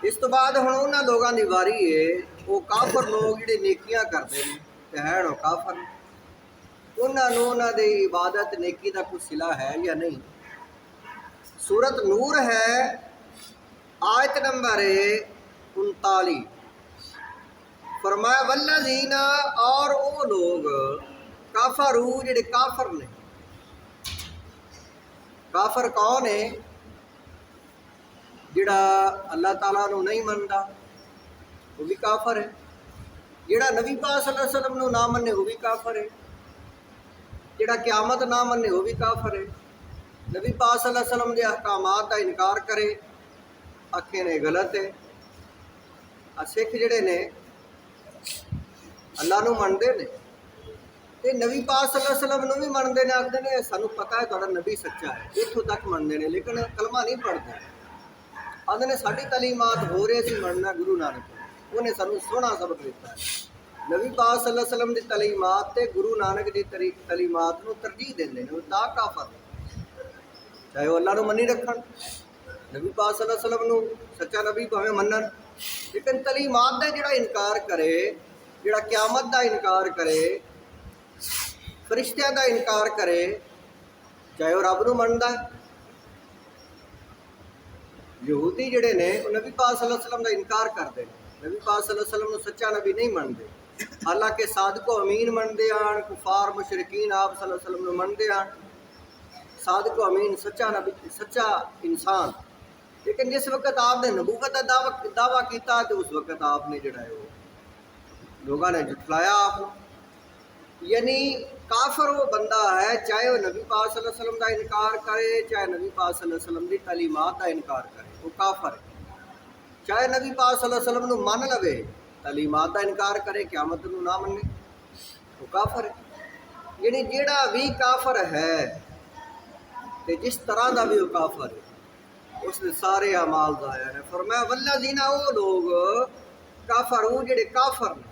इस तो बाद हुण उन्हां लोगों की वारी है, वो काफर लोग जिहड़े नेकियां करते हैं ते है वो काफर, उन्होंने उन्होंने इबादत नेकी का कुछ सिला है या नहीं। सूरत नूर है, आयत नंबर 39। फरमाया वल्लज़ीना, और वो लोग काफरू जिहड़े काफर ने। काफर कौन है? जिहड़ा अल्लाह ताला नूं नहीं मनदा वो भी काफर है, जिहड़ा नबी पाक सल्लल्लाहु अलैहि वसल्लम नूं ना मन्ने वो भी काफर है, जिहड़ा क़यामत ना मन्ने वो भी काफर है, नबी पाक सल्लल्लाहु अलैहि वसल्लम के अहकामात का इनकार करे आखे ने गलत है। सिख जिहड़े ने अल्लाह नूं मनदे ने ते नबी पाक सल्लल्लाहु अलैहि वसल्लम नूं भी मनदे ने, आखदे ने सानूं पता है तुहाडा नबी सच्चा है, इत्थों तक मनदे ने, लेकिन कलमा नहीं पढ़दे। आखदे ने साडी तलीमात हो रही सी मनना गुरु नानक, उन्हें सानूं सोहना सबक दिता है। नबी पाक सल्लल्लाहु अलैहि वसल्लम की तलीमात ते गुरु नानक की तलीमात नूं तरजीह देंदे ने, तां काफर चाहे वो अल्लाह नूं मनी रखण, नबी पाक सल्लल्लाहु अलैहि वसल्लम नूं सच्चा नबी भावें मनण, लेकिन तलीमात का जिहड़ा इनकार करे, जिहड़ा क़यामत का इनकार करे, फरिश्तियां का इनकार करे, चाहे वह रब नूं मनदा है। यहूदी जिहड़े ने वो नबी पाक सल्लल्लाहु अलैहि वसल्लम का इनकार करते हैं, नबी पाक सल्लल्लाहु अलैहि वसल्लम नूं सच्चा नबी नहीं मनते, हालांकि सादको अमीन मनते आन, कुफार मुशरिकीन आप सल्लल्लाहु अलैहि वसल्लम नूं मनते आन, सादको अमीन सच्चा नबी सच्चा इंसान। लेकिन जिस वक्त आपने नबूवत का दावा किया तो उस वक्त आपने जिहड़ा है वो लोगों ने झुठलाया आपको। यानी काफर वो बंदा है, चाहे वह नबी पाक सल्लल्लाहु अलैहि वसल्लम का इनकार करे, चाहे नबी पाक सल्लल्लाहु अलैहि वसल्लम की तलीमात का इनकार करे, वो काफर है। चाहे नबी पाक सल्लल्लाहु अलैहि वसल्लम नूं मन लवे, तलीमात का इनकार करे, क़यामत नूं ना मन्ने, वो काफर है। यानी जिहड़ा भी काफर है ते जिस तरह का भी वो काफर है, उसने सारे अमाल ज़ाया है। फरमाया वल्लज़ीना, वो लोग काफर वो जिहड़े काफर ने।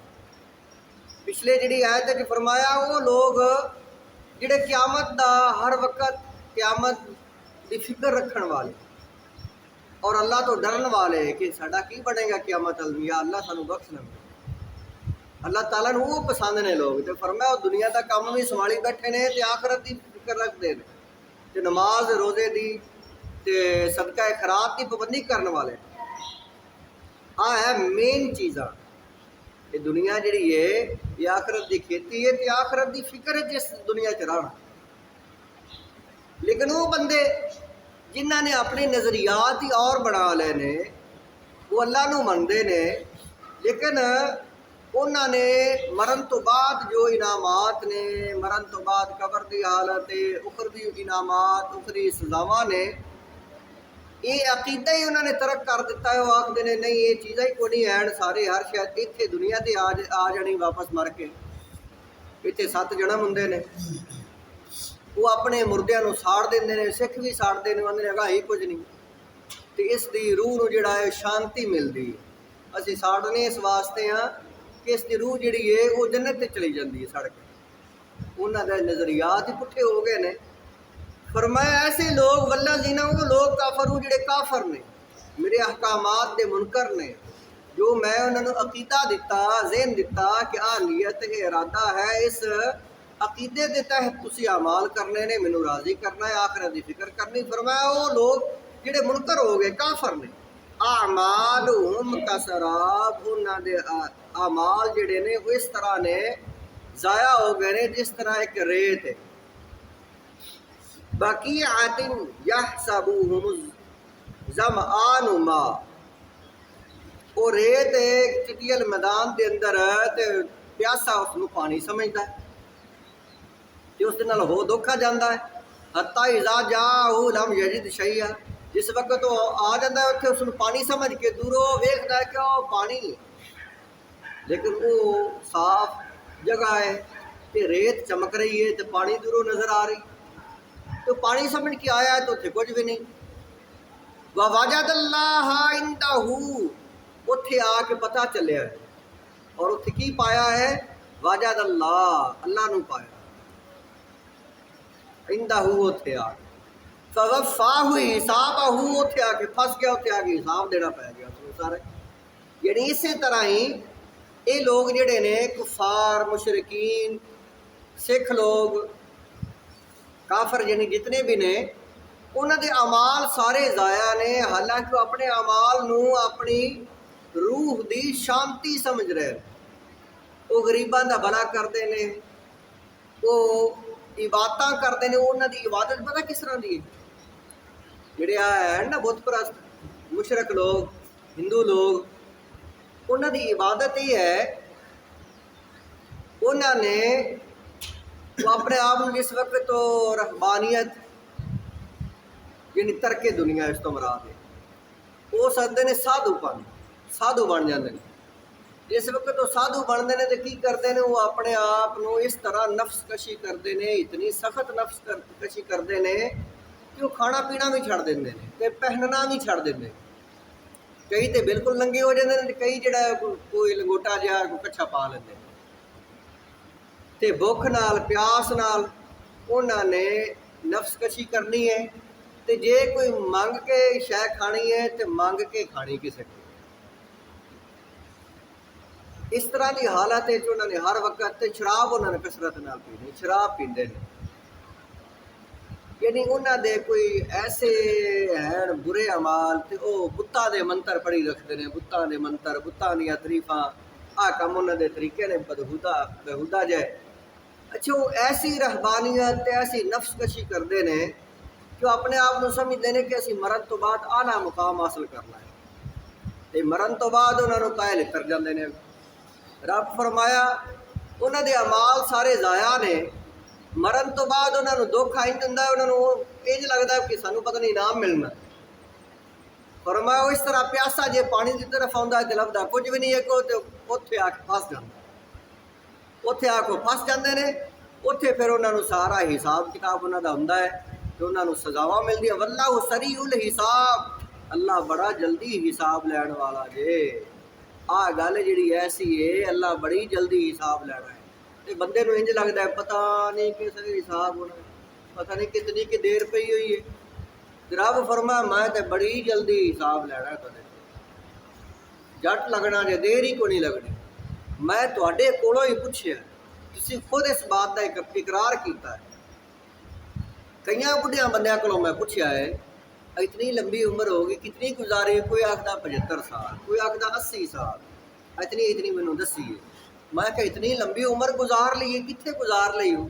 पिछले जिहड़ी आयत च फरमाया वो लोग जिहड़े क़यामत दा हर वक्त क़यामत की फिक्र रखण वाले और अल्लाह तो डरन वाले कि साडा की बनेगा क़यामत अल, या अल्लाह सानू बख्श लवे। अल्लाह ताला नूं वो पसंद ने लोग, तो फरमाया वो दुनिया का काम भी संभाली बैठे ने ते आखरत की फिक्र रखते हैं, ते नमाज रोजे की ते सदका खैरात की पाबंदी करने वाले। आ है मेन चीज़ा, ये दुनिया जिहड़ी है ये आखरत की खेती है, ते आखरत की फिक्र है जिस दुनिया च रहना। लेकिन वो बंदे जिन्हों ने अपने नज़रियात ही और बना ले ने, वो अल्लाह नूं मनदे ने, लेकिन उन्होंने मरण तो बाद जो इनामात ने, मरण तो बाद कबर की हालत है, उखरवी इनामात उखरी सजावां ने, ये अकीदा ही उन्होंने तरक कर दिता है। वो आखते ने नहीं ये चीज़ा ही कोई नहीं है, सारे हर शायद इतने दुनिया से आ जानी वापस मर के, इतने 7 जन्म होंगे ने, वो अपने मुर्दियां नूं साड़ देंदे ने, सिख भी साड़ते हैं, आंदे ने अगा ही कुछ नहीं, तो इसकी रूह नूं जिहड़ा है शांति मिलती है। असीं साड़ने इस वास्ते हाँ कि इसकी रूह जिहड़ी है वो जन्नत ते चली जाती है सड़ के। उन्हां दे नज़रियात ही पुठे हो गए ने। फरमाया ऐसे लोग वल्लज़ीना, वो लोग काफरू जिहड़े काफर ने, मेरे अहकामात दे मुनकर ने, जो मैं उन्होंने अकीदा दिता, ज़हन दिता कि आ नीयत इरादा है, इस अकीदे के तहत तुसी अमाल करने ने, मैनू राज़ी करना है, आखिरत की फिक्र करनी। फरमाया वो लोग जिहड़े मुनकर हो गए काफर ने, आमालुहुम कसराब, उन्हां दे अमाल जिहड़े ने वो इस तरह ने ज़ाया हो गए ने जिस तरह एक रेत है। बाकी आतिन यहसबुहुम ज़मआनु मा, वो रेत एक चिटियल मैदान के अंदर ते प्यासा उसनूं पानी समझता है, तो उस नाल हो धोखा जाता है। हत्ता इज़ा जाहू लम यजिद शैया, जिस वक्त वो आ जाता है उत्थे उसनूं पानी समझ के दूरों वेखदा है कि वो पानी, लेकिन वो साफ जगह है तो रेत चमक रही है तो पानी दूरों नज़र आ रही, तो पानी समझ के आया है तो उत्थे कुछ भी नहीं। ववजदल्लाह इंदहू, उत्थे आके पता चलिया है, और उत्थे की पाया है, वजदल्लाह, अल्लाह नूं पाया इंदहू उत्थे आके। ਫਵਫਾਹੁ ਹਿਸਾਬਹੁ, ਉੱਥੇ ਆ ਕੇ ਫਸ ਗਿਆ, ਉੱਥੇ ਆ ਕੇ ਹਿਸਾਬ ਦੇਣਾ ਪੈ ਗਿਆ ਉਸਨੂੰ ਸਾਰੇ। ਯਾਨੀ ਇਸੇ ਤਰ੍ਹਾਂ ਹੀ ਇਹ ਲੋਕ ਜਿਹੜੇ ਨੇ ਕੁਫਾਰ, ਮੁਸ਼ਰਿਕੀਨ, ਸਿੱਖ ਲੋਕ, ਕਾਫਰ ਯਾਨੀ ਜਿਤਨੇ ਵੀ ਨੇ, ਉਹਨਾਂ ਦੇ ਅਮਾਲ ਸਾਰੇ ਜ਼ਾਇਆ ਨੇ। ਹਾਲਾਂਕਿ ਉਹ ਆਪਣੇ ਅਮਾਲ ਨੂੰ ਆਪਣੀ ਰੂਹ ਦੀ ਸ਼ਾਂਤੀ ਸਮਝ ਰਹੇ। ਉਹ ਗਰੀਬਾਂ ਦਾ ਭਲਾ ਕਰਦੇ ਨੇ, ਉਹ ਇਬਾਦਤਾਂ ਕਰਦੇ ਨੇ। ਉਹਨਾਂ ਦੀ ਇਬਾਦਤ ਪਤਾ ਕਿਸ ਤਰ੍ਹਾਂ ਦੀ ਹੈ? ਜਿਹੜੇ ਆ ਹੈ ਨਾ ਬੁੱਤ ਪ੍ਰਸਤ ਮੁਸ਼ਰਕ ਲੋਕ, ਹਿੰਦੂ ਲੋਕ, ਉਹਨਾਂ ਦੀ ਇਬਾਦਤ ਇਹ ਹੈ, ਉਹਨਾਂ ਨੇ ਉਹ ਆਪਣੇ ਆਪ ਨੂੰ ਜਿਸ ਵਕਤ ਤੋਂ ਰਹਿਬਾਨੀਅਤ ਯਾਨੀ ਤਰਕੇ ਦੁਨੀਆ ਇਸ ਤੋਂ ਮਰਾਦ ਹੈ, ਉਹ ਸੱਦੇ ਨੇ ਸਾਧੂਪਨ, ਸਾਧੂ ਬਣ ਜਾਂਦੇ ਨੇ। ਜਿਸ ਵਕਤ ਉਹ ਸਾਧੂ ਬਣਦੇ ਨੇ ਤੇ ਕੀ ਕਰਦੇ ਨੇ? ਉਹ ਆਪਣੇ ਆਪ ਨੂੰ ਇਸ ਤਰ੍ਹਾਂ ਨਫਸਕਸ਼ੀ ਕਰਦੇ ਨੇ, ਇਤਨੀ ਸਖਤ ਨਫਸਕਸ਼ੀ ਕਰਦੇ ਨੇ ਕਿ ਉਹ ਖਾਣਾ ਪੀਣਾ ਵੀ ਛੱਡ ਦਿੰਦੇ ਨੇ ਤੇ ਪਹਿਨਣਾ ਵੀ ਛੱਡ ਦਿੰਦੇ। ਕਈ ਤੇ ਬਿਲਕੁਲ ਨੰਗੇ ਹੋ ਜਾਂਦੇ ਨੇ, ਕਈ ਜਿਹੜਾ ਕੋਈ ਲੰਗੋਟਾ ਜਿਹਾ ਕੋਈ ਕੱਛਾ ਪਾ ਲੈਂਦੇ ਨੇ। ਤੇ ਭੁੱਖ ਨਾਲ, ਪਿਆਸ ਨਾਲ ਉਹਨਾਂ ਨੇ ਨਫਸਕਸ਼ੀ ਕਰਨੀ ਹੈ। ਤੇ ਜੇ ਕੋਈ ਮੰਗ ਕੇ ਸ਼ੈ ਖਾਣੀ ਹੈ ਤੇ ਮੰਗ ਕੇ ਖਾਣੀ ਕਿਸੇ ਕੋਲ। ਇਸ ਤਰ੍ਹਾਂ ਦੀ ਹਾਲਤ ਹੈ ਕਿ ਉਹਨਾਂ ਨੇ ਹਰ ਵਕਤ ਤੇ ਸ਼ਰਾਬ ਉਹਨਾਂ ਨੇ ਕਸਰਤ ਨਾਲ ਪੀਣੀ, ਸ਼ਰਾਬ ਪੀਂਦੇ ਨੇ। ਯਾਨੀ ਉਹਨਾਂ ਦੇ ਕੋਈ ਐਸੇ ਹੈ ਬੁਰੇ ਅਮਾਲ, ਤੇ ਉਹ ਬੁੱਤਾਂ ਦੇ ਮੰਤਰ ਪੜ੍ਹੀ ਰੱਖਦੇ ਨੇ, ਬੁੱਤਾਂ ਦੇ ਮੰਤਰ, ਬੁੱਤਾਂ ਦੀਆਂ ਤਰੀਫਾਂ, ਆਹ ਕੰਮ ਉਹਨਾਂ ਦੇ ਤਰੀਕੇ ਨੇ ਬੇਹੁਦਾ ਜੇ। ਅੱਛਾ, ਉਹ ਐਸੀ ਰਹਿਬਾਨੀਅਤ ਤੇ ਐਸੀ ਨਫਸਕਸ਼ੀ ਕਰਦੇ ਨੇ ਕਿ ਉਹ ਆਪਣੇ ਆਪ ਨੂੰ ਸਮਝਦੇ ਨੇ ਕਿ ਅਸੀਂ ਮਰਨ ਤੋਂ ਬਾਅਦ ਆਲਾ ਮੁਕਾਮ ਹਾਸਲ ਕਰਨਾ ਹੈ। ਤੇ ਮਰਨ ਤੋਂ ਬਾਅਦ ਉਹਨਾਂ ਨੂੰ ਕਾਇਲ ਉਤਰ ਜਾਂਦੇ ਨੇ। ਰੱਬ ਫਰਮਾਇਆ ਉਹਨਾਂ ਦੇ ਅਮਾਲ ਸਾਰੇ ਜ਼ਾਇਆ ਨੇ। ਮਰਨ ਤੋਂ ਬਾਅਦ ਉਹਨਾਂ ਨੂੰ ਦੁੱਖ ਆਇੰਦ ਹੁੰਦਾ, ਉਹਨਾਂ ਨੂੰ ਇੰਝ ਲੱਗਦਾ ਕਿ ਸਾਨੂੰ ਪਤਾ ਨਹੀਂ ਇਨਾਮ ਮਿਲਣਾ। ਫਰਮਾਇਆ ਉਹ ਇਸ ਤਰ੍ਹਾਂ ਪਿਆਸਾ ਜੇ ਪਾਣੀ ਦੀ ਤਰਫ ਆਉਂਦਾ ਤੇ ਲੱਭਦਾ ਕੁਝ ਵੀ ਨਹੀਂ ਹੈ, ਕੋ ਤੇ ਉੱਥੇ ਆ ਕੇ ਫਸ ਜਾਂਦਾ, ਉੱਥੇ ਆ ਕੇ ਫਸ ਜਾਂਦੇ ਨੇ। ਉੱਥੇ ਫਿਰ ਉਹਨਾਂ ਨੂੰ ਸਾਰਾ ਹਿਸਾਬ ਕਿਤਾਬ ਉਹਨਾਂ ਦਾ ਹੁੰਦਾ ਹੈ ਤੇ ਉਹਨਾਂ ਨੂੰ ਸਜ਼ਾਵਾਂ ਮਿਲਦੀਆਂ। ਵੱਲਾਹੁ ਸਰੀਉਲ ਹਿਸਾਬ, ਅੱਲਾ ਬੜਾ ਜਲਦੀ ਹਿਸਾਬ ਲੈਣ ਵਾਲਾ ਜੇ। ਆਹ ਗੱਲ ਜਿਹੜੀ ਐਸੀ ਹੈ, ਅੱਲਾ ਬੜੀ ਜਲਦੀ ਹਿਸਾਬ ਲੈਣਾ ਹੈ। ਤੇ ਬੰਦੇ ਨੂੰ ਇੰਝ ਲੱਗਦਾ ਪਤਾ ਨਹੀਂ ਕਿਸ ਹਿਸਾਬ ਹੋਣਾ, ਪਤਾ ਨਹੀਂ ਕਿਤਨੀ ਕਿ ਦੇਰ ਪਈ ਹੋਈ ਹੈ। ਤੇ ਰੱਬ ਫਰਮਾਇਆ ਮੈਂ ਤੇ ਬੜੀ ਜਲਦੀ ਹਿਸਾਬ ਲੈਣਾ ਤੁਹਾਡੇ, ਜੱਟ ਲੱਗਣਾ ਜੇ, ਦੇਰ ਹੀ ਕੋਈ ਨਹੀਂ ਲੱਗਣੀ। ਮੈਂ ਤੁਹਾਡੇ ਕੋਲੋਂ ਹੀ ਪੁੱਛਿਆ, ਤੁਸੀਂ ਖੁਦ ਇਸ ਬਾਤ ਦਾ ਇਕਰਾਰ ਕੀਤਾ ਹੈ। ਕਈਆਂ ਬੁੱਢਿਆਂ ਬੰਦਿਆਂ ਕੋਲੋਂ ਮੈਂ ਪੁੱਛਿਆ ਹੈ, इतनी लंबी उम्र होगी कितनी गुजारी? कोई आखदा 75 साल, कोई आखदा 80 साल, इतनी मैनू दसी है। मैं क्या इतनी लंबी उम्र गुजार ली है, कितने गुजार ली हो?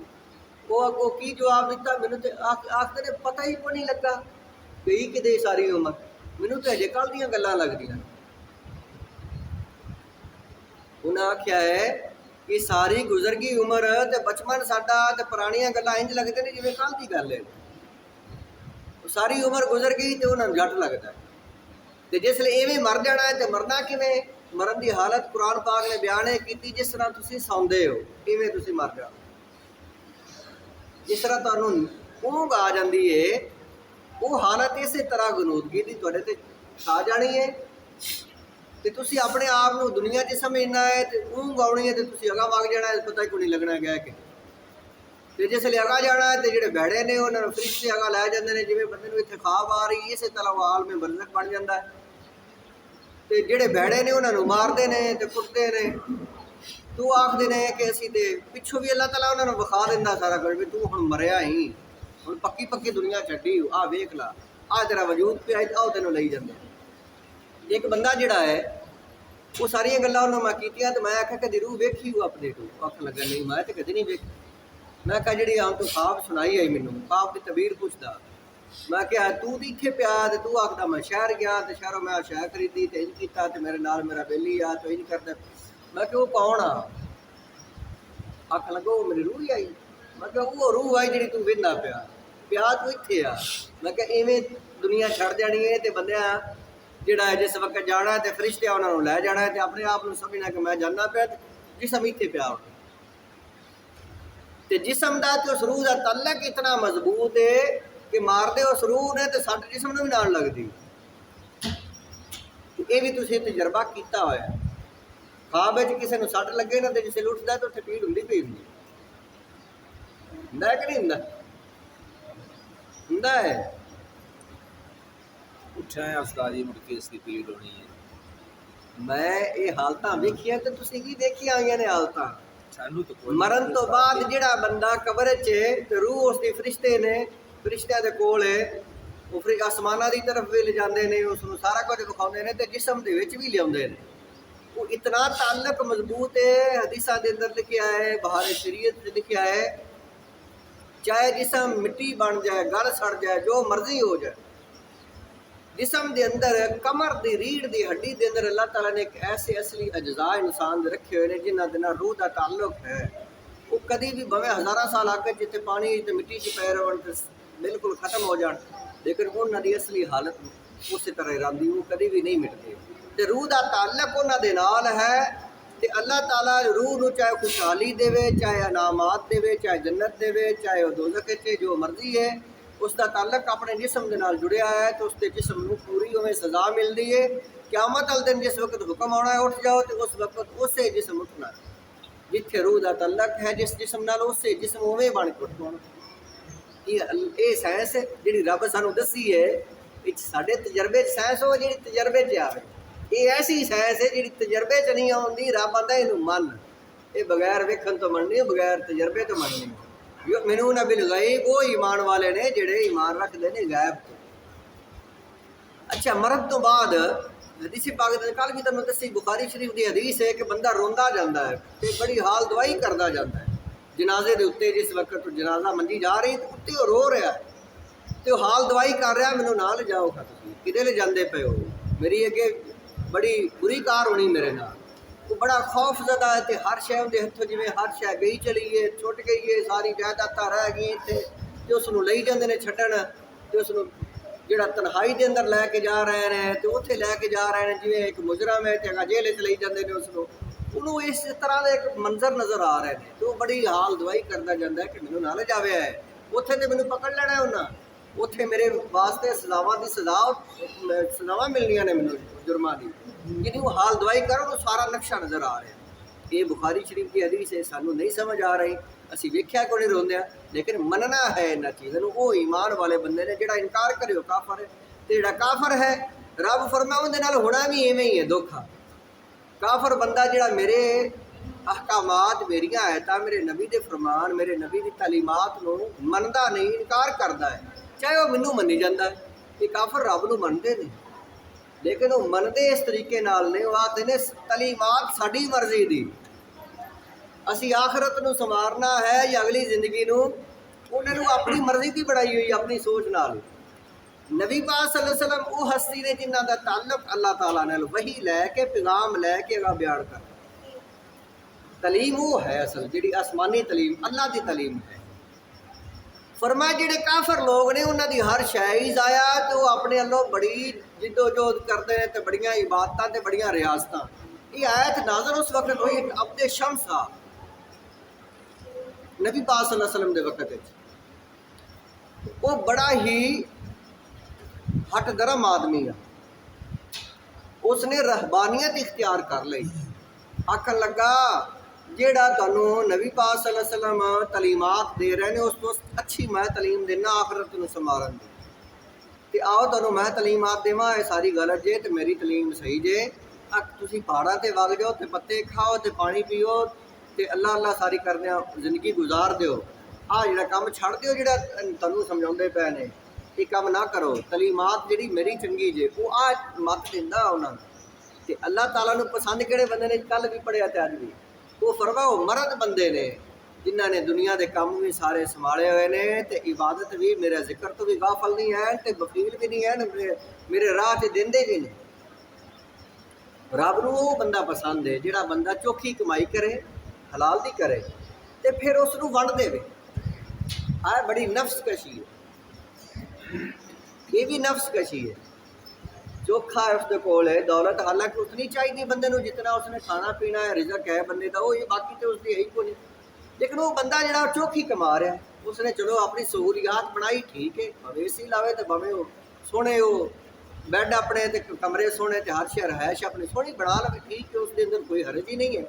वो अगों की जवाब दिता, मैनू तो आखते ने पता ही को नहीं लगा गई कि सारी उम्र, मैनू तो अजे कल दियां गल्लां लगदियां। उन्हें आख्या है कि सारी गुजर गई उम्र ते बचपन साडा ते पुरानियां गल्लां इंज लगदे ने जिवें कल दी गल है। सारी उम्र गुजर गई तो उन्होंने जट लगता है। तो जिसले इवें मर जाना है तो मरना किवें? मरण की हालत कुरान पाक ने बयान की, जिस तरह तुसीं सौंदे हो इवें तुसीं मर जाओ। जिस तरह तुहानूं ऊँघ आ जाती है, वो हालत इस तरह गनूदगी की तुहाडे ते आ जानी है। तो तुसीं अपने आप नूं दुनिया 'च समझना है, तो ऊँघ आउणी है तो तुसीं अगा वग जाना है, पता ही कोई नहीं लगना गया कि। तो जिसले अगा जाना है तो जोड़े बैड़े ने उन्होंने फरिश्ते अगा लै जाते हैं, जिवें बंदे नूं इत्थे ख्वाब आ रही इस तरह वो आलम बरज़ख बन जाता है। तो जोड़े बैड़े ने उन्होंने मारते हैं तो कुटते हैं, तू आखते हैं कि असीं ते पिछों भी अल्लाह ताला उन्होंने विखा दिंदा सारा कुछ भी, तू हुण मरिया ही, हुण पक्की पक्की दुनिया छड्डी, आ वेख ला, आ तेरा वजूद पिया आओ तैनूं लई जांदा। एक बंदा जिहड़ा है वो सारियां गल्लां उन्होंने मैं कीतियां, तो मैं आख्या कदी रूह वेखी हो अपने को? आख लगा नहीं, मैं तो कदी नहीं वेखी। मैं कहा जी आम तो ख्वाब सुनाई आई, मैनू ख्वाब की तबीर पुछदा। मैं क्या तू तो इत्थे पिया, तो तू आखदा मैं शहर गया, तो शहरों मैं शह खरीदी तो इंज किया, तो मेरे नाल मेरा बेली आ तो इंज करदा। मैं क्या वो कौन आ? आख लगो मेरी रूह ही आई। मैं क्या वो रूह आई जी तू वेंदा पिया, पिया तू इत्थे आ। मैं क्या इवें दुनिया छड़ जानी है, तो बंदियां जिहड़ा है जिस वक्त जाना है तो फरिश्ते उन्होंने लै जाना है, तो अपने आप को समझना कि मैं जाना पिया, जिसम इत्थे पिया। तो जिसम का तो उस रूह का तल्लक इतना मजबूत है कि मारते उस रूह ने तो साडे जिसम नूं भी नाल लगदी। ये भी तुसीं तजर्बा किया होया, ख्वाब में किसी को सट लगे ना तो जिसले उठता तो उत्थे पीड़ हुंदी पई हुंदी, हुंदा है कि नहीं हुंदा? हुंदा है। ਉੱਠਿਆ ਹੈ ਉਸਤਾਦ ਜੀ, ਮੁੜ ਕੇ ਇਸ ਦੀ ਪੀੜ ਹੋਣੀ ਹੈ। ਮੈਂ ਇਹ ਹਾਲਤਾਂ ਵੇਖੀਆਂ ਤੇ ਤੁਸੀਂ ਕੀ ਦੇਖੀਆਂ ਹੋਈਆਂ ਨੇ ਹਾਲਤਾਂ? ਸਾਨੂੰ ਤਾਂ ਕੋਈ ਮਰਨ ਤੋਂ ਬਾਅਦ ਜਿਹੜਾ ਬੰਦਾ ਕਬਰ 'ਚ ਹੈ ਤੇ ਰੂਹ ਉਸ ਦੀ ਫਰਿਸ਼ਤੇ ਨੇ, ਫਰਿਸ਼ਤਿਆਂ ਦੇ ਕੋਲ ਹੈ, ਉਹ ਫਿਰ ਆਸਮਾਨਾਂ ਦੀ ਤਰਫ ਵੀ ਲਿਜਾਂਦੇ ਨੇ, ਉਸ ਨੂੰ ਸਾਰਾ ਕੁਝ ਵਿਖਾਉਂਦੇ ਨੇ ਤੇ ਜਿਸਮ ਦੇ ਵਿੱਚ ਵੀ ਲਿਆਉਂਦੇ ਨੇ। ਉਹ ਇਤਨਾ ਤਾਲੁਕ ਮਜ਼ਬੂਤ ਹੈ, ਹਦੀਸਾਂ ਦੇ ਅੰਦਰ ਲਿਖਿਆ ਹੈ, ਬਹਾਰ ਸ਼ਰੀਅਤ 'ਚ ਲਿਖਿਆ ਹੈ, ਚਾਹੇ ਜਿਸਮ ਮਿੱਟੀ ਬਣ ਜਾए, गल सड़ जाए, जो मर्जी हो जाए, जिसम के अंदर कमर की रीढ़ की हड्डी के अंदर अल्लाह ताला ने एक ऐसे असली अज्जा इंसान दे रखे हुए हैं जिन्हों के रूह का ताल्लुक है। वो कभी भी भावें हज़ारां साल आके जिते पानी ते मिट्टी च पै रहन ते बिल्कुल खत्म हो जान, लेकिन उन्होंने असली हालत उस तरह रही, वो कभी भी नहीं मिटती। तो रूह का ताल्लुक उन्होंने नाल है। तो अल्लाह ताला रूह नूं चाहे खुशहाली देवे, चाहे इनामात देवे, चाहे जन्नत देवे, चाहे वह दोज़ख च जो मर्जी है, उसका ताल्लुक अपने जिसम के नाल जुड़िया है। तो उसके जिसम नूं पूरी उवें सज़ा मिलती है। क़यामत वाले दिन जिस वक्त हुक्म आना है उठ जाओ, तो उस वक्त उसे जिसम उठना, जिथे रूह का ताल्लुक है जिस जिसम नाल, उसे जिसम उवें बन के उठ पाउणा। ये साइंस जिहड़ी रब सानूं दसी है, साडे तजर्बे साइंस हो जिहड़ी तजर्बे च आवे। ये ऐसी साइंस है जी तजर्बे च नहीं आती। रब आंदा इनू मन, ये बगैर वेखन तो मननी, बगैर तजर्बे तो मननी। युमिनून बिल गैब, वो ईमान वाले ने जिहड़े ईमान रखते हैं गैब तो। अच्छा, मरन तो बाद हदीस पाक दे कल भी तुहानूं दसी, बुखारी शरीफ की हदीस है कि बंदा रोंदा जाता है तो बड़ी हाल दवाई करता जाता है। जनाजे के उत्ते जिस वक्त जनाजा मंजी जा रही तो उत्ते रो रहा है, तो हाल दवाई कर रहा, मैनू ना ले जाओ, किदे ले जाते पे हो, मेरी अगे बड़ी बुरी कार होनी मेरे नाल। वो बड़ा खौफ ज़दा है, तो हर शय उनके हथों जिमें हर शय गई चली है, छुट गई है, सारी जायदाद रह गई इत्थे, तो उसनूं लई जांदे ने छड्डण, तो उसनूं जिहड़ा तन्हाई के अंदर लैके जा रहे हैं, तो उत्थे लैके जा रहे हैं जिवें एक मुजरम है, तो अगा जेल च लई जांदे ने उसनूं। उन्होंने इस तरह का एक मंजर नज़र आ रहे हैं, तो बड़ी हाल दवाई करता जाता है कि मैनू ना ले जावे है, उत्थे तो मैनू पकड़ लेना है उन्हें, उत्थे मेरे वास्ते सज़ावां दी सज़ावां मिलनियां ने मैनू जुर्मां दी। जिन्हें वो हाल दवाई करो तो सारा नक्शा नज़र आ रहा है। ये बुखारी शरीफ की हदीस है, सानू नहीं समझ आ रही, असी वेख्या को नहीं रोंदे, लेकिन मनना है इन्हां चीज़ों नूं। वो ईमान वाले बंदे ने जिहड़ा इनकार करे वो काफर है, तो जिहड़ा काफर है रब फरमाए उहदे नाल होना भी इवें ही है धोखा। काफर बंदा जिहड़ा मेरे अहकामात, मेरियां आयतां, मेरे नबी दे फरमान, मेरे नबी दी तालीमात नूं मनदा नहीं, इनकार करदा है, चाहे वह मैनू मनी जाता है। ये काफर रब नूं मनदे नहीं, लेकिन वो मनते इस तरीके नाल ने, वो आखते ने तलीमात साडी मर्जी दी, असी आखरत नूं संवारना है या अगली जिंदगी नूं, उन्होंने अपनी मर्जी की बनाई हुई, अपनी सोच नाल। नबी पाक सल्लल्लाहु अलैहि वसल्लम वो हस्ती ने जिन्हां दा ताल्लुक अल्लाह ताला नाल वही लैके पैगाम लैके अगा बयान कर। तलीम वो है असल जिहड़ी आसमानी तलीम अल्लाह की तलीम है। फरमाया जिहड़े काफर लोग ने उन्हां दी हर शै ही जाया, तो वो अपने अल्लों बड़ी जिद्दोजहद करते हैं, तो बड़ियां इबादतां ते बड़ियां रियासतां। ये आयत नाज़र उस वक्त हुई अब्दे शम्स आ नबी पाक सल्लल्लाहु अलैहि वसल्लम दे वक्त, वो बड़ा ही हट दरम आदमी है, उसने रहबानियत इख्तियार कर ली। आखन लगा जेड़ा तुहानूं नबी पाक सल्लल्लाहु अलैहि वसल्लम तलीमात दे रहे हैं, उस तो अच्छी मैं तलीम देना आखरत नूं संवारन दी। ते आओ तुहानूं मैं तलीमात देवां, ये सारी गलत जे ते मेरी तलीम सही जे। तुसीं पहाड़ां ते वग जाओ, ते पत्ते खाओ, ते पानी पियो, ते अल्लाह अल्लाह सारी करदे जिंदगी गुजार दिओ। आ जिहड़ा कम छड़ दिओ जिहड़ा तुहानूं समझाउंदे पए ने, ये कम ना करो। तलीमात जिहड़ी मेरी चंगी जे, वो आ मत दिंदा उन्हां ते अल्लाह ताला नूं पसंद किहड़े बंदे ने, कल भी पढ़िया ते अज भी, वो फरमाओ मरद बंदे ने जिन्हां ने दुनिया के काम भी सारे संभाले हुए ने, ते इबादत भी मेरे जिक्र तो भी गाफल नहीं है, ते बकील भी नहीं है, मेरे राह ते देंदे भी नहीं। रब नूं वो बंदा पसंद है जिहड़ा बंदा चोखी कमाई करे, हलाल दी करे, ते फिर उसनूं वंड देवे। आ बड़ी नफ्स कशी है, ये भी नफ्स कशी है। चोखा है उसके कोल है दौलत, हालांकि उतनी चाहिए बंदे नूं जितना उसने खाना पीना है, रिजक है बंदे का, वो ये बाकी तो उसकी है ही कोई। लेकिन वो बंदा जिहड़ा चोखी कमा रहा है, उसने चलो अपनी सहूलियात बनाई, ठीक है, भावें एसी लावे तो भावें वो सोने वो बैड अपने ते कमरे सोने ते हर शहर रहायश अपनी सोहनी बना लवे, ठीक है, उसके अंदर कोई हरज ही नहीं है।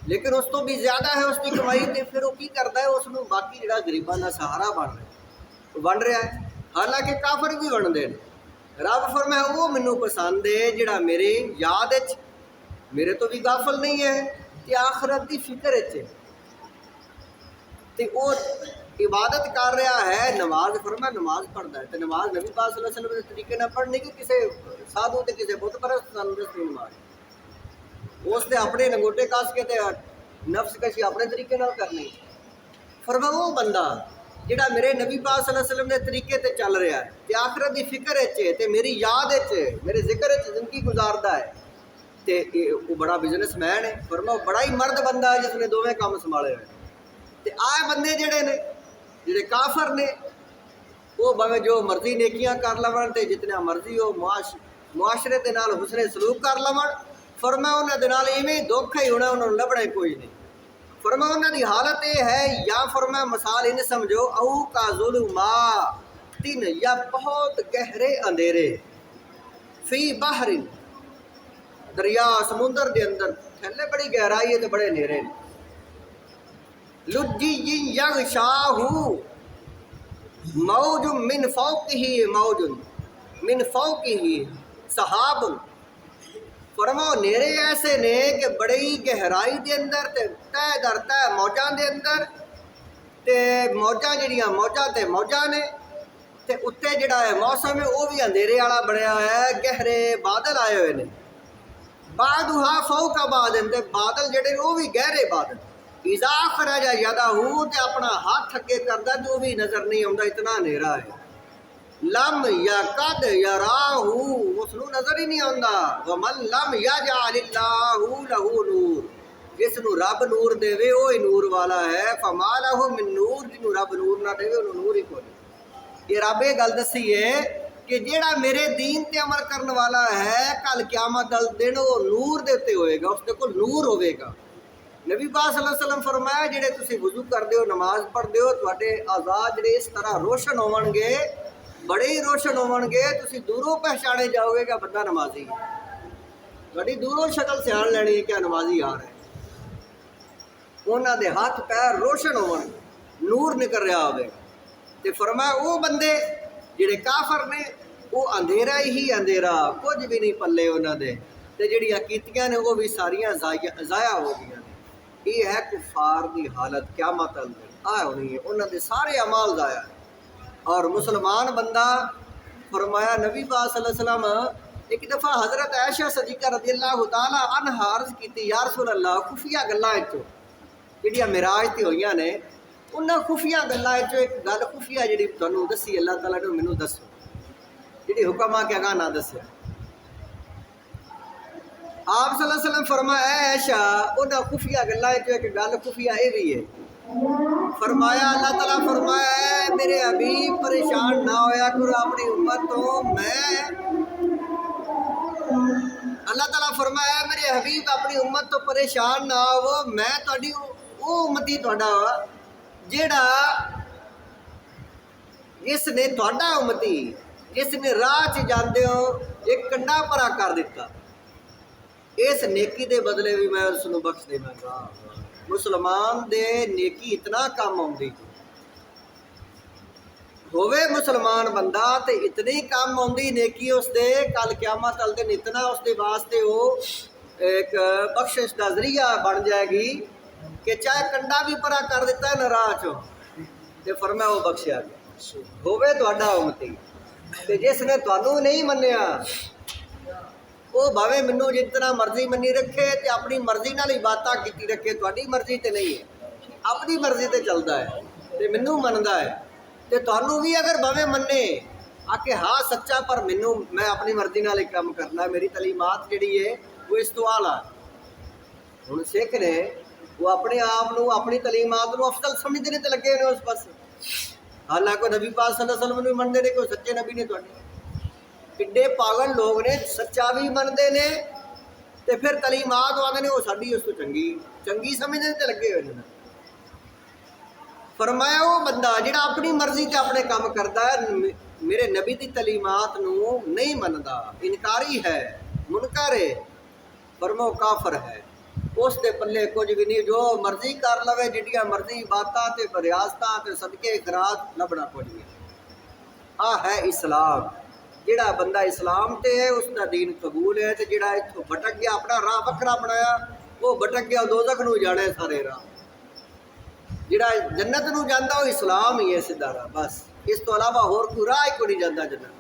लेकिन उस तो भी ज़्यादा है उसकी कमाई, तो फिर वो की करता है, उसनूं बाकी जिहड़ा गरीबां दा सहारा बन रहा है, बन रहा है। हालांकि काफर भी बनते हैं, रब फरमाया वो मैनू पसंद है जिहड़ा मेरे याद विच मेरे तो भी गाफल नहीं है ते आखरत की फिक्र च ते वो इबादत कर रहा है। नमाज फरमाया नमाज पढ़ता है तो नमाज नबी पाक सल्लल्लाहु अलैहि वसल्लम के तरीके नाल पढ़नी कि किसी साधु ते किसी बुत परस्त दसनी नमाज उसने अपने लंगोटे कस के ते नफ्स कशी अपने तरीके नाल करनी। फरमाया वो बंदा जिहड़ा मेरे नबी पाक सल्लल्लाहु अलैहि वसल्लम के तरीके ते चल रहा है ते आखरत की फिक्र च ते मेरी याद च मेरे जिक्र च जिंदगी गुजारदा है ते वो बड़ा बिजनेसमैन है। फरमाया बड़ा ही मर्द बंदा है जिसने दोवें काम संभाले हुए ते आए बंदे जिहड़े ने जिहड़े काफर ने वो भावें जो मर्जी नेकियां कर लवन ते जितना मर्जी वो मुआशरे दे नाल हुसने सलूक कर लवन। फरमाया उन्हां दे नाल इवें धोखा ही होना, उन्होंने लभना ही कोई नहीं। फरमाया उन्हां दी हालत ये है या फरमाया मिसाल इन समझो औ का ज़ुल्मा तीन या बहुत गहरे अंधेरे फी बहरिन दरिया समुंदर दे अंदर थल्ले बड़ी गहराई है तो बड़े नेरे लुजी यगशाहू मौजुन मिन फौकिही मौजुन मिन फौकिही सहाबुन। फरमाओ नेरे ऐसे ने कि बड़ी गहराई के अंदर ते तह दर तह मौजा के अंदर ते मौजा जड़ियाँ मौजा ते मौजा ने ते उत्ते जिहड़ा है मौसम है वह भी अंधेरे वाला बनया है, गहरे बादल आए हुए ने। बादुहा फौका बादल ते बादल जिहड़े वो भी गहरे बादल इज़ा खरजा यदाहू ते अपना हाथ अगे करदा तो भी नज़र नहीं आता, इतना अंधेरा है। लम या कद या राहू उसनू नजर ही नहीं आता। वमन लम यजअलिल्लाहु लहू नूर जिसनू रब नूर देवे वो ही नूर वाला है। फमा लहू मिन नूर जिन्नू रब नूर ना देवे उन्होंने नूर ही कोई। ये रब ये गल दसी है कि जेड़ा मेरे दीन ते अमल करने वाला है कल क़यामत दल दिन वो नूर दे उत्ते होएगा, उसदे कोल नूर होवेगा। नबी पाक सल्लल्लाहु अलैहि वसल्लम फरमाया जेड़े तुसी वुजू करदे हो नमाज पढ़दे हो तुहाडे आज़ा जेड़े इस तरह रोशन होवणगे बड़े ही रोशन होवणगे तुसी दूरों पहचाने जाओगे कि बंदा नमाजी है। तुहाडी दूरों शक्ल सियाण लैनी है क्या नमाजी आ रहा है। उन्हां दे हाथ पैर रोशन होवणगे नूर निकल रहा होवेगा। ते फरमाया वो बंदे जिहड़े काफर ने वो अंधेरा ही अंधेरा कुछ भी नहीं पल्ले उन्हां दे ते जिहड़ियां कीतियां ने वो भी सारियां ज़ाया हो गईयां ने। ये है कुफार की हालत क़यामत आ होनी है, उन्हां दे सारे अमाल ज़ाया है। और मुसलमान बंदा फरमाया नबी पाक सल्लल्लाहु अलैहि वसल्लम एक दफ़ा हज़रत आयशा सदीक़ा रज़ियल्लाहु ताला अन्हा अर्ज़ की या रसूल अल्लाह खुफिया गल्लां चो जिहड़ियां मिराज ते होईयां ने उन्हां खुफिया गल्लां चो एक गल खुफिया जिहड़ी तुहानूं दसी अल्लाह ताला ने मैनूं दसो जिहड़ी हुक्म आ के अगां ना दस्सिया। आप सल्लल्लाहु अलैहि वसल्लम फरमाया आयशा उन्हां खुफिया गल्लां चो एक गल खुफिया ये भी है। फरमाया अल्लाह ताला फरमाया है मेरे हबीब परेशान ना होया करो अपनी उम्मत तो मैं अल्लाह ताला फरमाया मेरे हबीब अपनी उम्मत तो परेशान ना हो मैं तुहाडी वो उम्मती तुहाडा जेड़ा जिसने तुहाडा उम्मती जिसने राह च जांदे हो एक कंडा भरा कर दिता इस नेकी दे बदले भी मैं उसनूं बख्श देवांगा। मुसलमान दे नेकी इतना काम आउंदी होवे मुसलमान बंदा तो इतनी काम आउंदी नेकी उसदे कल क़यामत वाले दिन इतना उसदे वास्ते वो एक बख्शिश का जरिया बन जाएगी कि चाहे कंडा भी परा कर दिता है नाराह चो ते फरमाया वो बख्शिया गया होवे तुहाडा उम्मती ते जिसने तुहानू नहीं मन्निया वो भावें मैनू जितना मर्जी मनी रखे तो अपनी मर्जी नाल ही बातां कीती रखे तुहाडी मर्जी ते नहीं है अपनी मर्जी ते चलदा है ते मैनू मनदा है ते तुहानू भी अगर भावें मन्ने आके हाँ सच्चा पर मैनू मैं अपनी मर्जी नाल ही काम करना मेरी तलीमात जिहड़ी है वो इस तो आला हुण सिख ने वो अपने आप नू अपनी तलीमात नू अफजल समझदे ते लगे ने उस पासे हालांकि नबी पाक सल्लल्लाहु अलैहि वसल्लम नू मनदे ने कोई सच्चे नबी ने तुहाडे किड्डे पागल लोग ने सच्चा भी मनते ने ते फिर तलीमात आते ने वो साडी उस तो चंगी समझने ते लगे हुए ने। फरमाया वो बंदा जिहड़ा अपनी मर्जी ते अपने काम करता है मेरे नबी की तलीमात नू नहीं मनदा इनकारी है मुनकर है फरमाओ काफर है उस दे पल्ले कुछ भी नहीं जो मर्जी कर लवे जिहड़ियां मर्जी बातां ते रियासतां ते सदके खरात लभना कुछ भी आ है इस्लाम ਜਿਹੜਾ ਬੰਦਾ ਇਸਲਾਮ ਤੇ ਹੈ ਉਸ ਦਾ ਦੀਨ ਕਬੂਲ ਹੈ, ਤੇ ਜਿਹੜਾ ਇੱਥੋਂ ਭਟਕ ਗਿਆ ਆਪਣਾ ਰਾਹ ਵੱਖਰਾ ਬਣਾਇਆ ਉਹ ਭਟਕ ਗਿਆ ਦੋਜ਼ਖ ਨੂੰ ਜਾਣੇ ਸਾਰੇ ਰਾਹ। ਜਿਹੜਾ ਜੰਨਤ ਨੂੰ ਜਾਂਦਾ ਉਹ ਇਸਲਾਮ ਹੀ ਹੈ ਸਿੱਧਾ ਰਾਹ, ਬਸ ਇਸ ਤੋਂ ਇਲਾਵਾ ਹੋਰ ਕੋਈ ਰਾਹ ਹੀ ਕੋਈ ਨਹੀਂ ਜਾਂਦਾ ਜੰਨਤ।